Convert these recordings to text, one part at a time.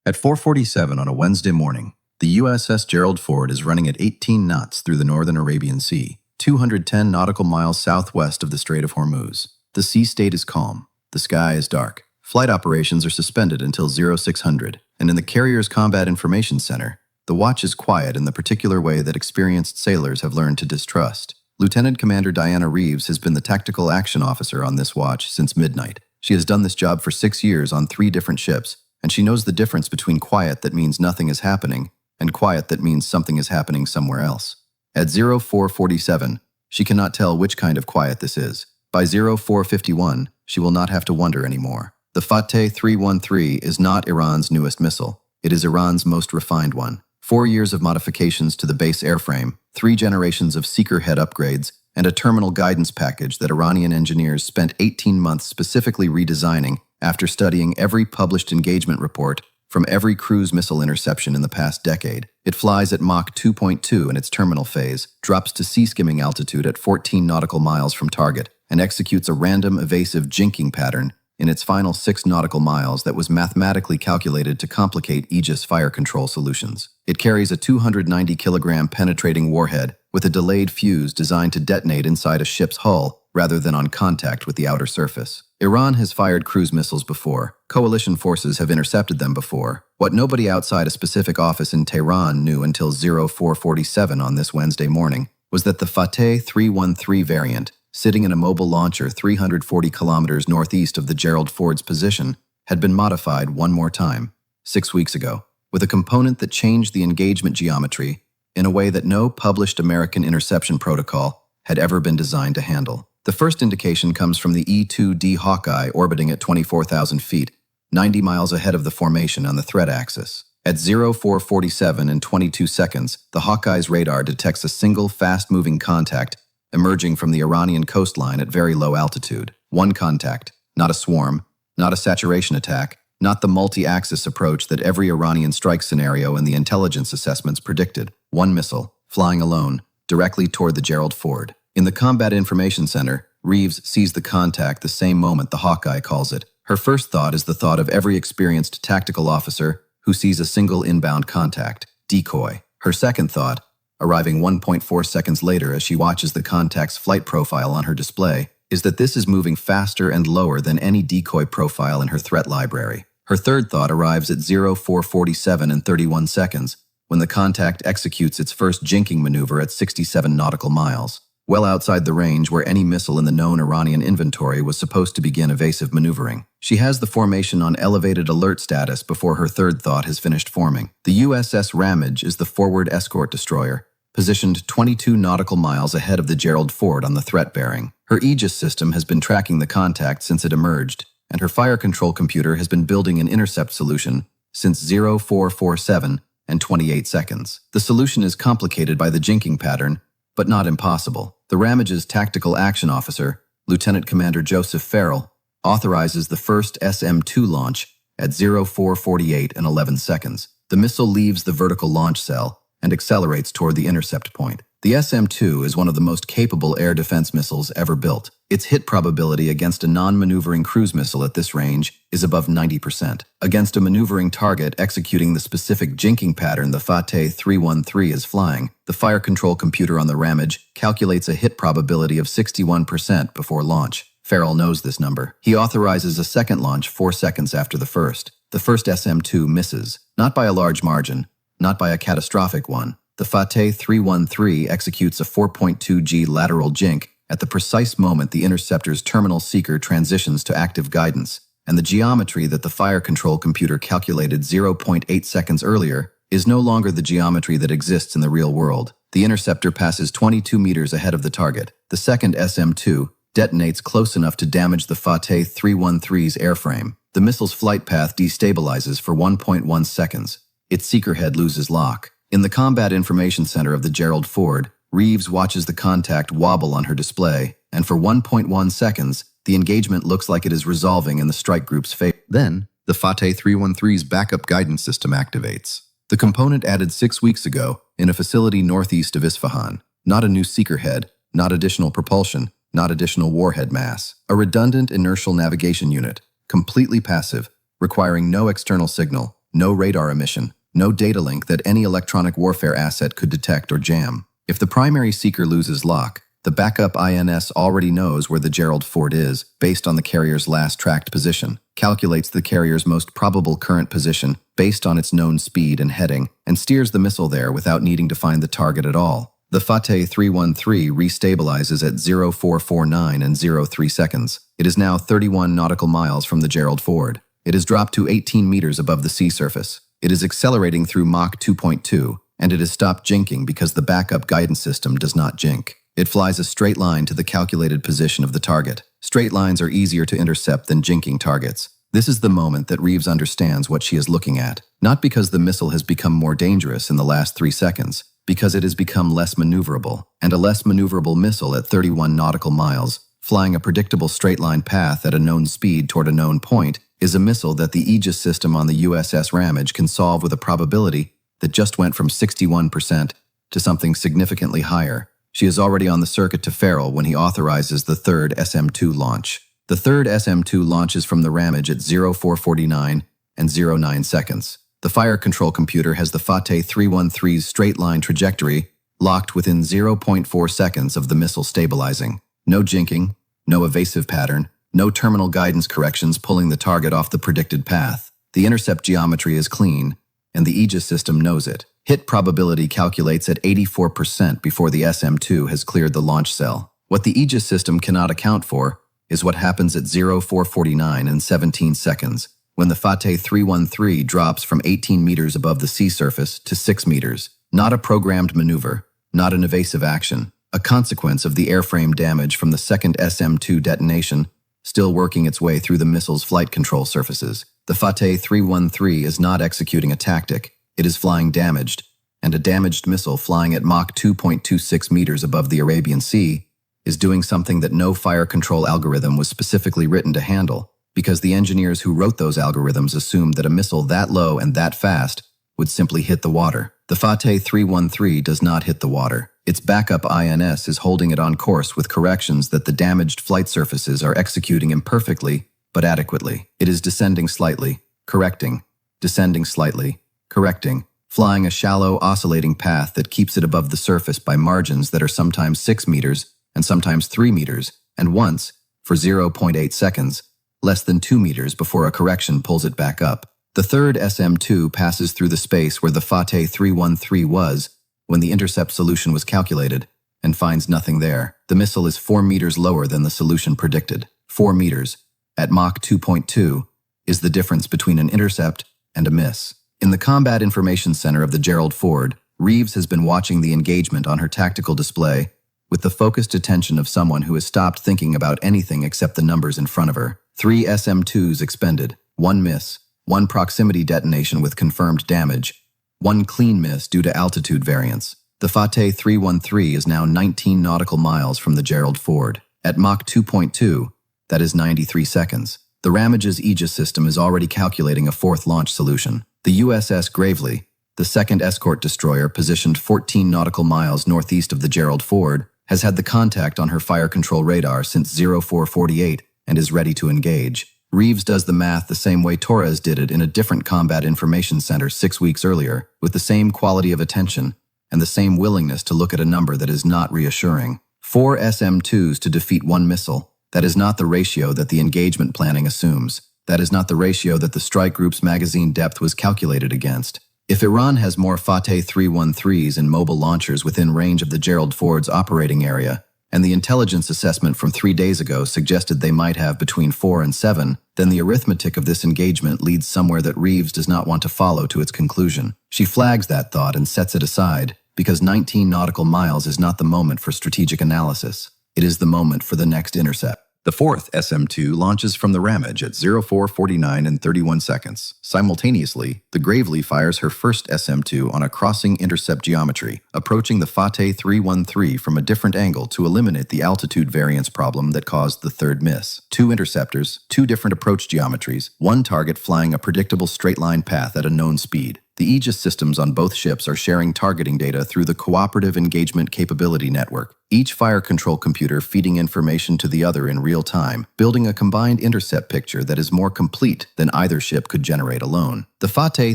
At 4:47 on a Wednesday morning, the USS Gerald Ford is running at 18 knots through the northern Arabian Sea, 210 nautical miles southwest of the Strait of Hormuz. The sea state is calm. The sky is dark. Flight operations are suspended until 0600, and in the carrier's Combat Information Center, the watch is quiet in the particular way that experienced sailors have learned to distrust. Lieutenant Commander Diana Reeves has been the tactical action officer on this watch since midnight. She has done this job for 6 years on 3 different ships, and she knows the difference between quiet that means nothing is happening and quiet that means something is happening somewhere else. At 0447, she cannot tell which kind of quiet this is. By 0451, she will not have to wonder anymore. The Fateh 313 is not Iran's newest missile. It is Iran's most refined one. 4 years of modifications to the base airframe, 3 generations of seeker head upgrades, and a terminal guidance package that Iranian engineers spent 18 months specifically redesigning after studying every published engagement report from every cruise missile interception in the past decade. It flies at Mach 2.2 in its terminal phase, drops to sea skimming altitude at 14 nautical miles from target, and executes a random evasive jinking pattern in its final 6 nautical miles that was mathematically calculated to complicate Aegis fire control solutions. It carries a 290-kilogram penetrating warhead with a delayed fuse designed to detonate inside a ship's hull rather than on contact with the outer surface. Iran has fired cruise missiles before. Coalition forces have intercepted them before. What nobody outside a specific office in Tehran knew until 0447 on this Wednesday morning was that the Fateh 313 variant, sitting in a mobile launcher 340 kilometers northeast of the Gerald Ford's position, had been modified one more time, 6 weeks ago, with a component that changed the engagement geometry in a way that no published American interception protocol had ever been designed to handle. The first indication comes from the E-2D Hawkeye orbiting at 24,000 feet, 90 miles ahead of the formation on the threat axis. At 0447 and 22 seconds, the Hawkeye's radar detects a single fast-moving contact emerging from the Iranian coastline at very low altitude. One contact, not a swarm, not a saturation attack, not the multi-axis approach that every Iranian strike scenario in the intelligence assessments predicted. One missile, flying alone, directly toward the Gerald Ford. In the Combat Information Center, Reeves sees the contact the same moment the Hawkeye calls it. Her first thought is the thought of every experienced tactical officer who sees a single inbound contact, decoy. Her second thought, arriving 1.4 seconds later as she watches the contact's flight profile on her display, is that this is moving faster and lower than any decoy profile in her threat library. Her third thought arrives at 0447 and 31 seconds, when the contact executes its first jinking maneuver at 67 nautical miles, well outside the range where any missile in the known Iranian inventory was supposed to begin evasive maneuvering. She has the formation on elevated alert status before her third thought has finished forming. The USS Ramage is the forward escort destroyer, positioned 22 nautical miles ahead of the Gerald Ford on the threat bearing. Her Aegis system has been tracking the contact since it emerged, and her fire control computer has been building an intercept solution since 0447 and 28 seconds. The solution is complicated by the jinking pattern, but not impossible. The Ramage's tactical action officer, Lieutenant Commander Joseph Farrell, authorizes the first SM-2 launch at 0448 and 11 seconds. The missile leaves the vertical launch cell and accelerates toward the intercept point. The SM-2 is one of the most capable air defense missiles ever built. Its hit probability against a non-maneuvering cruise missile at this range is above 90%. Against a maneuvering target executing the specific jinking pattern the Fateh 313 is flying, the fire control computer on the Ramage calculates a hit probability of 61% before launch. Farrell knows this number. He authorizes a second launch 4 seconds after the first. The first SM-2 misses, not by a large margin, not by a catastrophic one. The Fateh 313 executes a 4.2 G lateral jink at the precise moment the Interceptor's terminal seeker transitions to active guidance, and the geometry that the fire control computer calculated 0.8 seconds earlier is no longer the geometry that exists in the real world. The Interceptor passes 22 meters ahead of the target. The second SM-2 detonates close enough to damage the Fateh 313's airframe. The missile's flight path destabilizes for 1.1 seconds. Its seeker head loses lock. In the Combat Information Center of the Gerald Ford, Reeves watches the contact wobble on her display, and for 1.1 seconds, the engagement looks like it is resolving in the strike group's favor. Then, the Fateh 313's backup guidance system activates. The component added 6 weeks ago in a facility northeast of Isfahan. Not a new seeker head, not additional propulsion, not additional warhead mass. A redundant inertial navigation unit, completely passive, requiring no external signal, no radar emission, no data link that any electronic warfare asset could detect or jam. If the primary seeker loses lock, the backup INS already knows where the Gerald Ford is based on the carrier's last tracked position, calculates the carrier's most probable current position based on its known speed and heading, and steers the missile there without needing to find the target at all. The Fateh 313 restabilizes at 0449 and 03 seconds. It is now 31 nautical miles from the Gerald Ford. It has dropped to 18 meters above the sea surface. It is accelerating through Mach 2.2, and it has stopped jinking because the backup guidance system does not jink. It flies a straight line to the calculated position of the target. Straight lines are easier to intercept than jinking targets. This is the moment that Reeves understands what she is looking at. Not because the missile has become more dangerous in the last 3 seconds, because it has become less maneuverable, and a less maneuverable missile at 31 nautical miles, flying a predictable straight-line path at a known speed toward a known point, is a missile that the Aegis system on the USS Ramage can solve with a probability that just went from 61% to something significantly higher. She is already on the circuit to Farrell when he authorizes the third SM-2 launch. The third SM-2 launches from the Ramage at 0449 and 09 seconds. The fire control computer has the Fateh 313's straight-line trajectory locked within 0.4 seconds of the missile stabilizing. No jinking, no evasive pattern, no terminal guidance corrections pulling the target off the predicted path. The intercept geometry is clean, and the Aegis system knows it. Hit probability calculates at 84% before the SM-2 has cleared the launch cell. What the Aegis system cannot account for is what happens at 0449 and 17 seconds, when the Fateh 313 drops from 18 meters above the sea surface to 6 meters. Not a programmed maneuver, not an evasive action, a consequence of the airframe damage from the second SM-2 detonation still working its way through the missile's flight control surfaces. The Fateh 313 is not executing a tactic. It is flying damaged, and a damaged missile flying at Mach 2.26 meters above the Arabian Sea is doing something that no fire control algorithm was specifically written to handle, because the engineers who wrote those algorithms assumed that a missile that low and that fast would simply hit the water. The Fateh 313 does not hit the water. Its backup INS is holding it on course with corrections that the damaged flight surfaces are executing imperfectly, but adequately. It is descending slightly, correcting, descending slightly, correcting, flying a shallow, oscillating path that keeps it above the surface by margins that are sometimes 6 meters and sometimes 3 meters, and once, for 0.8 seconds, less than 2 meters before a correction pulls it back up. The third SM-2 passes through the space where the Fateh 313 was when the intercept solution was calculated and finds nothing there. The missile is 4 meters lower than the solution predicted. 4 meters, at Mach 2.2, is the difference between an intercept and a miss. In the Combat Information Center of the Gerald Ford, Reeves has been watching the engagement on her tactical display with the focused attention of someone who has stopped thinking about anything except the numbers in front of her. 3 SM-2s expended, 1 miss, 1 proximity detonation with confirmed damage, 1 clean miss due to altitude variance. The Fateh 313 is now 19 nautical miles from the Gerald Ford. At Mach 2.2, that is 93 seconds. The Ramage's Aegis system is already calculating a 4th launch solution. The USS Gravely, the second escort destroyer positioned 14 nautical miles northeast of the Gerald Ford, has had the contact on her fire control radar since 0448 and is ready to engage. Reeves does the math the same way Torres did it in a different combat information center 6 weeks earlier, with the same quality of attention and the same willingness to look at a number that is not reassuring. 4 SM-2s to defeat 1 missile. That is not the ratio that the engagement planning assumes. That is not the ratio that the strike group's magazine depth was calculated against. If Iran has more Fateh 313s and mobile launchers within range of the Gerald Ford's operating area, and the intelligence assessment from 3 days ago suggested they might have between 4 and 7, then the arithmetic of this engagement leads somewhere that Reeves does not want to follow to its conclusion. She flags that thought and sets it aside, because 19 nautical miles is not the moment for strategic analysis. It is the moment for the next intercept. The 4th SM-2 launches from the Ramage at 0449 and 31 seconds. Simultaneously, the Gravely fires her first SM-2 on a crossing intercept geometry, approaching the Fateh 313 from a different angle to eliminate the altitude variance problem that caused the 3rd miss. 2 interceptors, 2 different approach geometries, 1 target flying a predictable straight-line path at a known speed. The Aegis systems on both ships are sharing targeting data through the Cooperative Engagement Capability Network. each fire control computer feeding information to the other in real time, building a combined intercept picture that is more complete than either ship could generate alone. The Fateh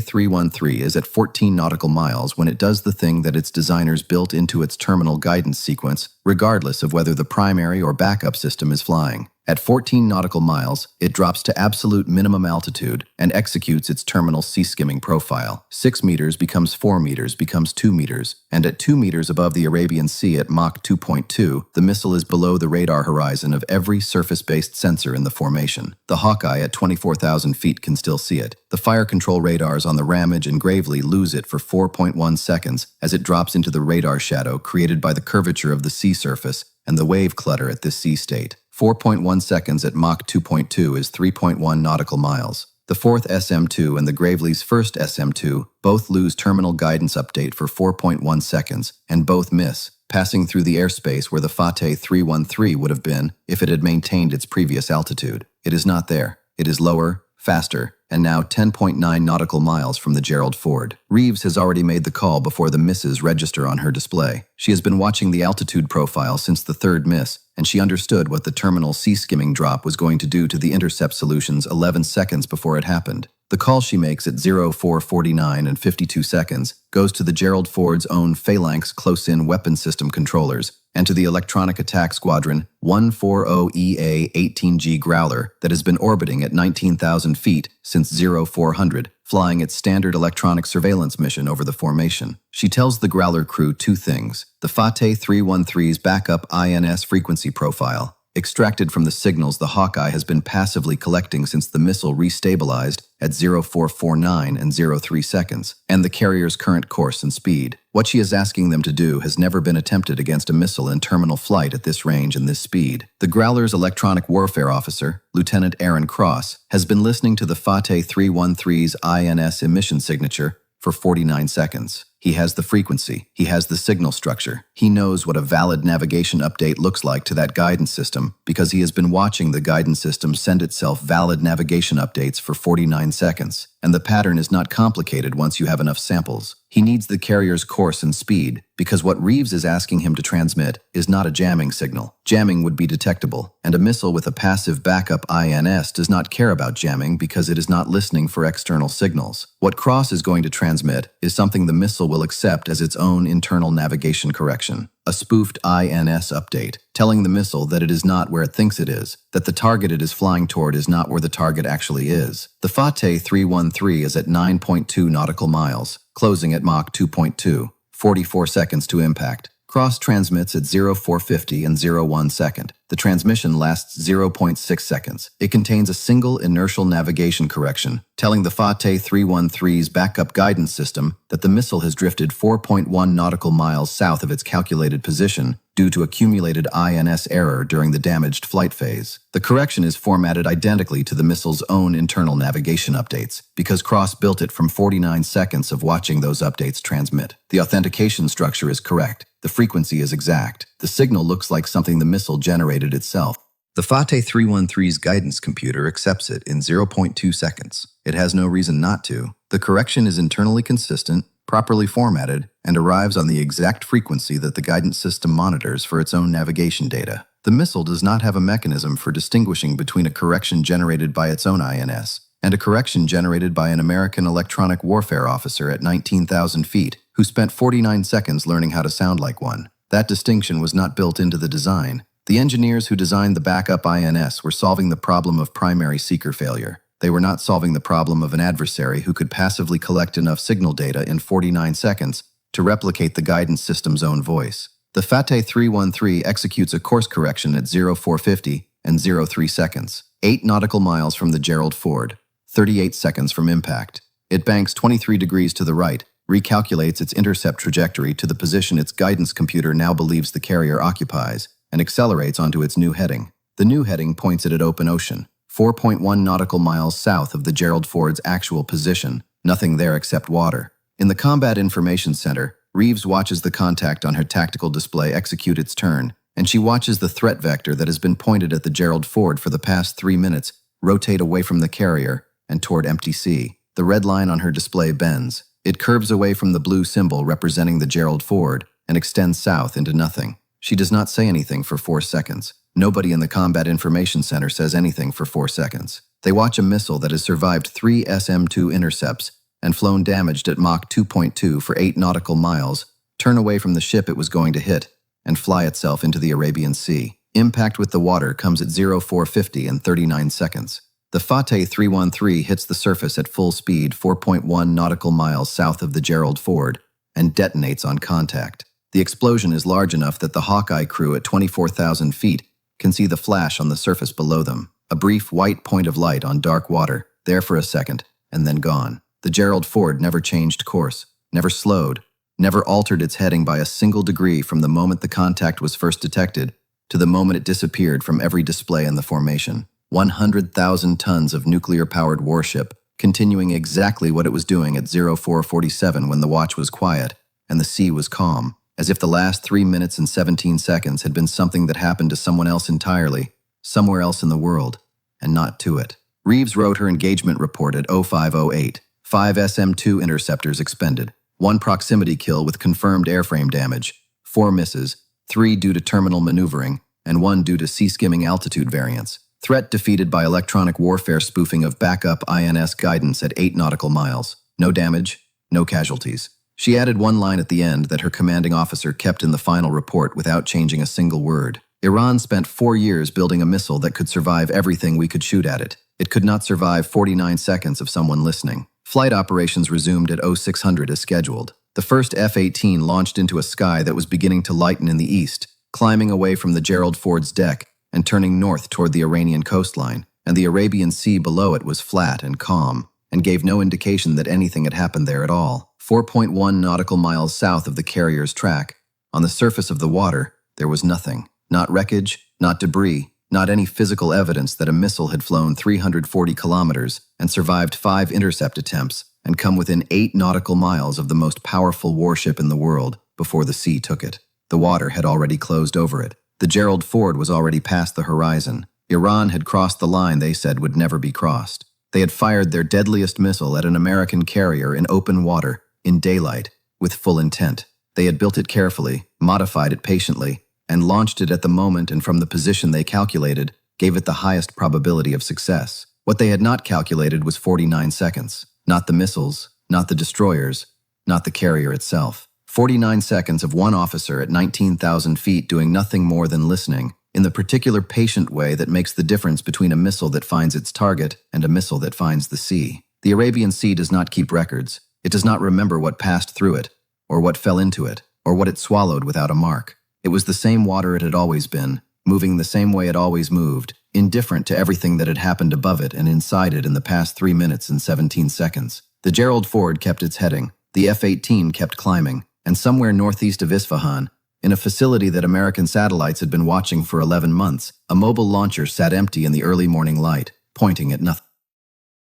313 is at 14 nautical miles when it does the thing that its designers built into its terminal guidance sequence, regardless of whether the primary or backup system is flying. At 14 nautical miles, it drops to absolute minimum altitude and executes its terminal sea skimming profile. 6 meters becomes 4 meters becomes 2 meters, and at 2 meters above the Arabian Sea at Mach 2.2, the missile is below the radar horizon of every surface-based sensor in the formation. The Hawkeye at 24,000 feet can still see it. The fire control radars on the Ramage and Gravely lose it for 4.1 seconds as it drops into the radar shadow created by the curvature of the sea surface and the wave clutter at this sea state. 4.1 seconds at Mach 2.2 is 3.1 nautical miles. The fourth SM-2 and the Gravely's first SM-2 both lose terminal guidance update for 4.1 seconds, and both miss, passing through the airspace where the Fateh 313 would have been if it had maintained its previous altitude. It is not there. It is lower, faster, and now 10.9 nautical miles from the Gerald Ford. Reeves has already made the call before the misses register on her display. She has been watching the altitude profile since the third miss, and she understood what the terminal sea skimming drop was going to do to the intercept solutions 11 seconds before it happened. The call she makes at 0449 and 52 seconds goes to the Gerald Ford's own Phalanx close-in weapon system controllers and to the Electronic Attack Squadron 140EA-18G Growler that has been orbiting at 19,000 feet since 0400, flying its standard electronic surveillance mission over the formation. She tells the Growler crew two things: the Fateh 313's backup INS frequency profile, extracted from the signals the Hawkeye has been passively collecting since the missile restabilized at 0449 and 03 seconds, and the carrier's current course and speed. What she is asking them to do has never been attempted against a missile in terminal flight at this range and this speed. The Growler's electronic warfare officer, Lieutenant Aaron Cross, has been listening to the Fateh 313's INS emission signature for 49 seconds. He has the frequency. He has the signal structure. He knows what a valid navigation update looks like to that guidance system because he has been watching the guidance system send itself valid navigation updates for 49 seconds. And the pattern is not complicated once you have enough samples. He needs the carrier's course and speed because what Reeves is asking him to transmit is not a jamming signal. Jamming would be detectable, and a missile with a passive backup INS does not care about jamming because it is not listening for external signals. What Cross is going to transmit is something the missile will accept as its own internal navigation correction. A spoofed INS update, telling the missile that it is not where it thinks it is, that the target it is flying toward is not where the target actually is. The Fateh 313 is at 9.2 nautical miles, closing at Mach 2.2, 44 seconds to impact. Cross transmits at 0450 and 01 second. The transmission lasts 0.6 seconds. It contains a single inertial navigation correction, telling the Fateh 313's backup guidance system that the missile has drifted 4.1 nautical miles south of its calculated position due to accumulated INS error during the damaged flight phase. The correction is formatted identically to the missile's own internal navigation updates, because Cross built it from 49 seconds of watching those updates transmit. The authentication structure is correct. The frequency is exact. The signal looks like something the missile generated itself. The Fateh 313's guidance computer accepts it in 0.2 seconds. It has no reason not to. The correction is internally consistent, properly formatted, and arrives on the exact frequency that the guidance system monitors for its own navigation data. The missile does not have a mechanism for distinguishing between a correction generated by its own INS and a correction generated by an American electronic warfare officer at 19,000 feet who spent 49 seconds learning how to sound like one. That distinction was not built into the design. The engineers who designed the backup INS were solving the problem of primary seeker failure. They were not solving the problem of an adversary who could passively collect enough signal data in 49 seconds to replicate the guidance system's own voice. The Fateh 313 executes a course correction at 0450 and 03 seconds, 8 nautical miles from the Gerald Ford, 38 seconds from impact. It banks 23 degrees to the right, recalculates its intercept trajectory to the position its guidance computer now believes the carrier occupies, and accelerates onto its new heading. The new heading points it at open ocean, 4.1 nautical miles south of the Gerald Ford's actual position, nothing there except water. In the Combat Information Center, Reeves watches the contact on her tactical display execute its turn, and she watches the threat vector that has been pointed at the Gerald Ford for the past 3 minutes rotate away from the carrier and toward empty sea. The red line on her display bends. It curves away from the blue symbol representing the Gerald Ford and extends south into nothing. She does not say anything for 4 seconds. Nobody in the Combat Information Center says anything for 4 seconds. They watch a missile that has survived 3 SM-2 intercepts and flown damaged at Mach 2.2 for 8 nautical miles, turn away from the ship it was going to hit, and fly itself into the Arabian Sea. Impact with the water comes at 0450 in 39 seconds. The Fateh 313 hits the surface at full speed 4.1 nautical miles south of the Gerald Ford and detonates on contact. The explosion is large enough that the Hawkeye crew at 24,000 feet can see the flash on the surface below them. A brief white point of light on dark water, there for a second, and then gone. The Gerald Ford never changed course, never slowed, never altered its heading by a single degree from the moment the contact was first detected to the moment it disappeared from every display in the formation. 100,000 tons of nuclear-powered warship, continuing exactly what it was doing at 0447 when the watch was quiet and the sea was calm, as if the last 3 minutes and 17 seconds had been something that happened to someone else entirely, somewhere else in the world, and not to it. Reeves wrote her engagement report at 0508. 5 SM-2 interceptors expended, 1 proximity kill with confirmed airframe damage, 4 misses, 3 due to terminal maneuvering, and 1 due to sea-skimming altitude variance. Threat defeated by electronic warfare spoofing of backup INS guidance at 8 nautical miles. No damage, no casualties. She added one line at the end that her commanding officer kept in the final report without changing a single word. Iran spent 4 years building a missile that could survive everything we could shoot at it. It could not survive 49 seconds of someone listening. Flight operations resumed at 0600 as scheduled. The first F-18 launched into a sky that was beginning to lighten in the east, climbing away from the Gerald Ford's deck and turning north toward the Iranian coastline, and the Arabian Sea below it was flat and calm, and gave no indication that anything had happened there at all. 4.1 nautical miles south of the carrier's track, on the surface of the water, there was nothing. Not wreckage, not debris, not any physical evidence that a missile had flown 340 kilometers and survived 5 intercept attempts and come within 8 nautical miles of the most powerful warship in the world before the sea took it. The water had already closed over it. The Gerald Ford was already past the horizon. Iran had crossed the line they said would never be crossed. They had fired their deadliest missile at an American carrier in open water, in daylight, with full intent. They had built it carefully, modified it patiently, and launched it at the moment and from the position they calculated gave it the highest probability of success. What they had not calculated was 49 seconds. Not the missiles, not the destroyers, not the carrier itself. 49 seconds of one officer at 19,000 feet doing nothing more than listening, in the particular patient way that makes the difference between a missile that finds its target and a missile that finds the sea. The Arabian Sea does not keep records. It does not remember what passed through it, or what fell into it, or what it swallowed without a mark. It was the same water it had always been, moving the same way it always moved, indifferent to everything that had happened above it and inside it in the past 3 minutes and 17 seconds. The Gerald Ford kept its heading, the F-18 kept climbing, and somewhere northeast of Isfahan, in a facility that American satellites had been watching for 11 months, a mobile launcher sat empty in the early morning light, pointing at nothing.